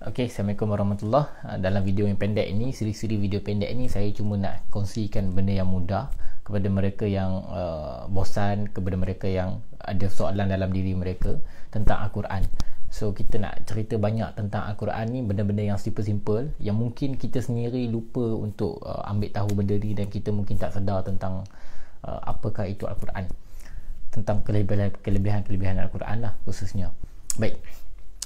Okey, Assalamualaikum warahmatullahi. Dalam video yang pendek ini, siri-siri video pendek ini, saya cuma nak kongsikan benda yang mudah kepada mereka yang bosan, kepada mereka yang ada soalan dalam diri mereka tentang Al-Quran. So kita nak cerita banyak tentang Al-Quran ni, benda-benda yang simple-simple yang mungkin kita sendiri lupa untuk ambil tahu benda ni, dan kita mungkin tak sedar tentang apakah itu Al-Quran, tentang kelebihan-kelebihan Al-Quran lah khususnya. Baik,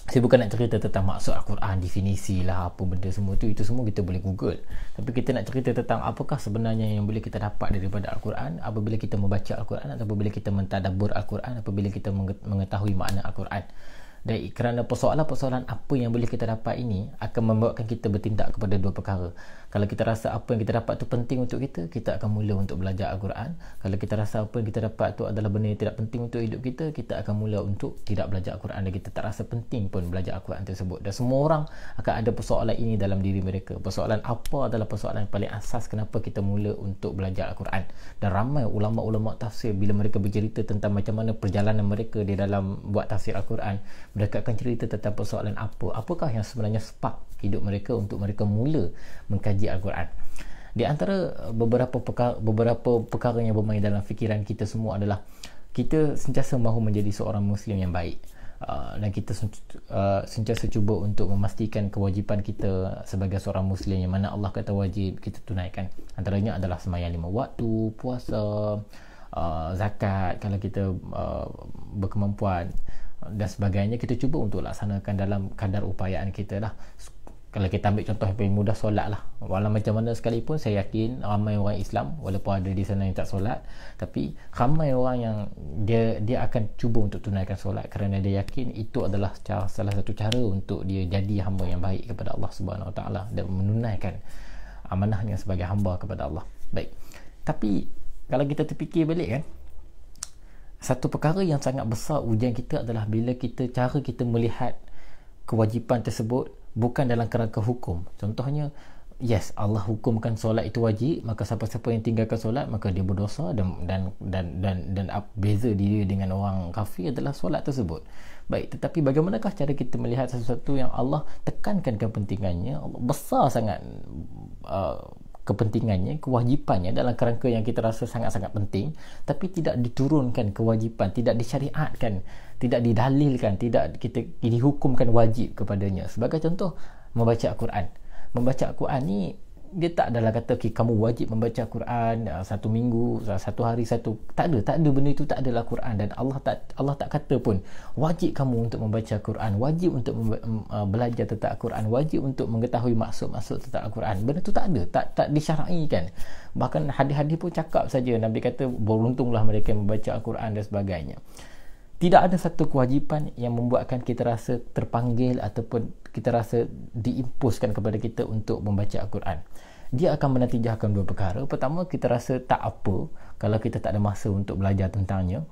saya bukan nak cerita tentang maksud Al-Quran, definisi lah, apa benda semua tu, itu semua kita boleh google. Tapi kita nak cerita tentang apakah sebenarnya yang boleh kita dapat daripada Al-Quran apabila kita membaca Al-Quran, atau apabila kita mentadabbur Al-Quran, apabila kita mengetahui makna Al-Quran. Dan kerana persoalan-persoalan apa yang boleh kita dapat ini akan membuatkan kita bertindak kepada dua perkara. Kalau kita rasa apa yang kita dapat tu penting untuk kita, kita akan mula untuk belajar Al-Quran. Kalau kita rasa apa yang kita dapat tu adalah benda yang tidak penting untuk hidup kita, kita akan mula untuk tidak belajar Al-Quran, dan kita tak rasa penting pun belajar Al-Quran tersebut. Dan semua orang akan ada persoalan ini dalam diri mereka. Persoalan apa adalah persoalan yang paling asas kenapa kita mula untuk belajar Al-Quran. Dan ramai ulama-ulama tafsir, bila mereka bercerita tentang macam mana perjalanan mereka di dalam buat tafsir Al-Quran, mereka akan cerita tentang persoalan apakah yang sebenarnya spark hidup mereka untuk mereka mula mengkaji Al-Quran. Di antara beberapa perkara yang bermain dalam fikiran kita semua adalah kita sentiasa mahu menjadi seorang Muslim yang baik, dan kita sentiasa cuba untuk memastikan kewajipan kita sebagai seorang Muslim yang mana Allah kata wajib kita tunaikan. Antaranya adalah sembahyang 5 waktu, puasa, zakat kalau kita berkemampuan dan sebagainya. Kita cuba untuk laksanakan dalam kadar upayaan kita lah. Kalau kita ambil contoh yang paling mudah, solat lah. Walau macam mana sekalipun, saya yakin ramai orang Islam, walaupun ada di sana yang tak solat, tapi ramai orang yang dia akan cuba untuk tunaikan solat kerana dia yakin itu adalah salah satu cara untuk dia jadi hamba yang baik kepada Allah Subhanahu Wa Taala dan menunaikan amanahnya sebagai hamba kepada Allah. Baik, tapi kalau kita terfikir balik kan, satu perkara yang sangat besar ujian kita adalah bila cara kita melihat kewajipan tersebut bukan dalam kerangka hukum. Contohnya, yes, Allah hukumkan solat itu wajib, maka siapa-siapa yang tinggalkan solat maka dia berdosa, dan beza dia dengan orang kafir adalah solat tersebut. Baik, tetapi bagaimanakah cara kita melihat sesuatu yang Allah tekankan kepentingannya, Allah besar sangat kepentingannya, kewajipannya dalam kerangka yang kita rasa sangat-sangat penting, tapi tidak diturunkan kewajipan, tidak disyariatkan, tidak didalilkan, tidak kita dihukumkan wajib kepadanya. Sebagai contoh, membaca Al-Quran. Membaca Al-Quran ni, dia tak adalah kata kamu wajib membaca Al-Quran satu minggu, satu hari, tak ada benda itu, tak adalah Al-Quran. Dan Allah tak kata pun wajib kamu untuk membaca Al-Quran, wajib untuk belajar tentang Al-Quran, wajib untuk mengetahui maksud-maksud tentang Al-Quran. Benda itu tak ada, tak disyaraikan. Bahkan hadis-hadis pun cakap saja, Nabi kata beruntunglah mereka yang membaca Al-Quran dan sebagainya. Tidak ada satu kewajipan yang membuatkan kita rasa terpanggil ataupun kita rasa diimpuskan kepada kita untuk membaca Al-Quran. Dia akan menatijahkan dua perkara. Pertama, kita rasa tak apa kalau kita tak ada masa untuk belajar tentangnya.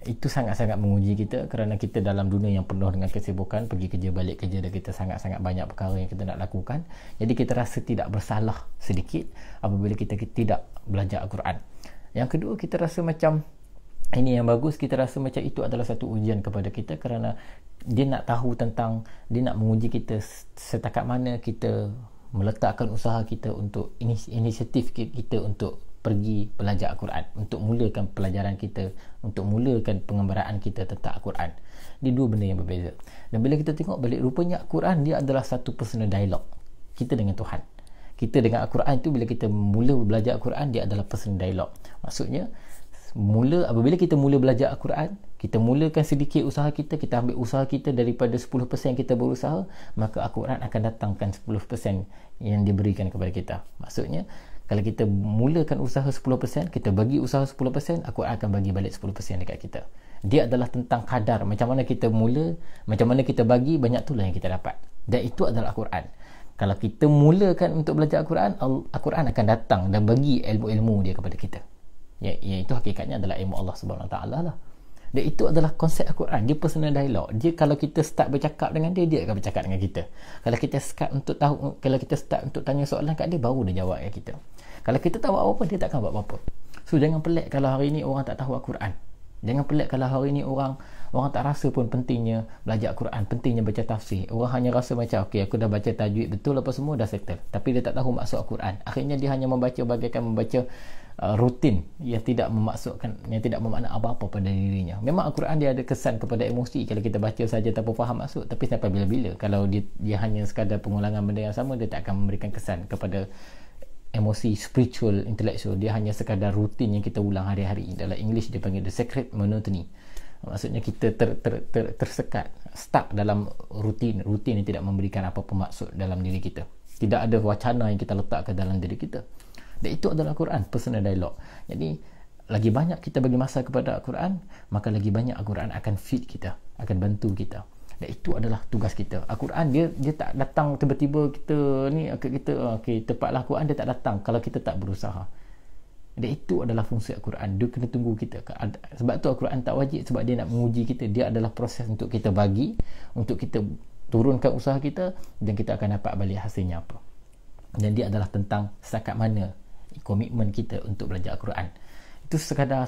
Itu sangat-sangat menguji kita kerana kita dalam dunia yang penuh dengan kesibukan, pergi kerja, balik kerja, dan kita sangat-sangat banyak perkara yang kita nak lakukan. Jadi kita rasa tidak bersalah sedikit apabila kita tidak belajar Al-Quran. Yang kedua, kita rasa macam ini yang bagus, kita rasa macam itu adalah satu ujian kepada kita kerana dia nak tahu tentang, dia nak menguji kita setakat mana kita meletakkan usaha kita untuk inisiatif kita untuk pergi belajar Al-Quran, untuk mulakan pelajaran kita, untuk mulakan pengembaraan kita tentang Al-Quran. Dia dua benda yang berbeza. Dan bila kita tengok balik, rupanya Al-Quran dia adalah satu personal dialog kita dengan Tuhan. Kita dengan Al-Quran tu, bila kita mula belajar Al-Quran, dia adalah personal dialog. Maksudnya, apabila kita mula belajar Al-Quran, kita mulakan sedikit usaha kita ambil usaha kita daripada 10% kita berusaha, maka Al-Quran akan datangkan 10% yang diberikan kepada kita. Maksudnya, kalau kita mulakan usaha 10%, kita bagi usaha 10%, Al-Quran akan bagi balik 10% dekat kita. Dia adalah tentang kadar, macam mana kita mula, macam mana kita bagi, banyak itulah yang kita dapat. Dan itu adalah Al-Quran. Kalau kita mulakan untuk belajar Al-Quran, Al-Quran akan datang dan bagi ilmu-ilmu dia kepada kita. Itu hakikatnya adalah ilmu Allah Subhanahu Wa Taala lah. Dan itu adalah konsep Al-Quran. Dia personal dialog. Dia kalau kita start bercakap dengan dia akan bercakap dengan kita. Kalau kita start untuk tanya soalan kat dia, baru dia jawab kat kita. Kalau kita tak buat apa-apa, dia takkan buat apa-apa. So jangan pelik kalau hari ni orang tak tahu Al-Quran. Jangan pelik kalau hari ni orang tak rasa pun pentingnya belajar Quran, pentingnya baca tafsir. Orang hanya rasa macam okey, aku dah baca tajwid betul apa semua dah settle, tapi dia tak tahu maksud Al-Quran. Akhirnya dia hanya membaca bagaikan membaca rutin yang tidak memaksudkan, yang tidak bermakna apa-apa pada dirinya. Memang Al-Quran dia ada kesan kepada emosi kalau kita baca saja tanpa faham maksud, tapi sampai bila-bila kalau dia hanya sekadar pengulangan benda yang sama, dia tak akan memberikan kesan kepada emosi spiritual, intellectual. Dia hanya sekadar rutin yang kita ulang hari-hari. Dalam English dia panggil the sacred monotony. Maksudnya kita tersekat, stuck dalam rutin yang tidak memberikan apa-apa maksud dalam diri kita. Tidak ada wacana yang kita letakkan dalam diri kita. Dan itu adalah Al-Quran, personal dialogue. Jadi lagi banyak kita bagi masa kepada Al-Quran, maka lagi banyak Al-Quran akan feed kita, akan bantu kita. Dan itu adalah tugas kita. Al-Quran dia tak datang tiba-tiba kita ni okey tepatlah Al-Quran, dia tak datang kalau kita tak berusaha. Dan itu adalah fungsi Al-Quran. Dia kena tunggu kita. Sebab tu Al-Quran tak wajib, sebab dia nak menguji kita. Dia adalah proses untuk kita bagi, untuk kita turunkan usaha kita, dan kita akan dapat balik hasilnya apa. Dan dia adalah tentang setakat mana komitmen kita untuk belajar Al-Quran. Itu sekadar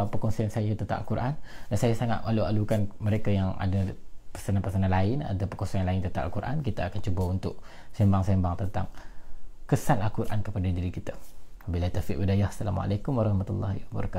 perkongsian saya tentang Al-Quran. Dan saya sangat alu-alukan mereka yang ada pesanan-pesanan lain, ada perkongsian lain tentang Al-Quran. Kita akan cuba untuk sembang-sembang tentang kesan Al-Quran kepada diri kita. Wabillahi taufiq wal hidayah. Assalamualaikum warahmatullahi wabarakatuh.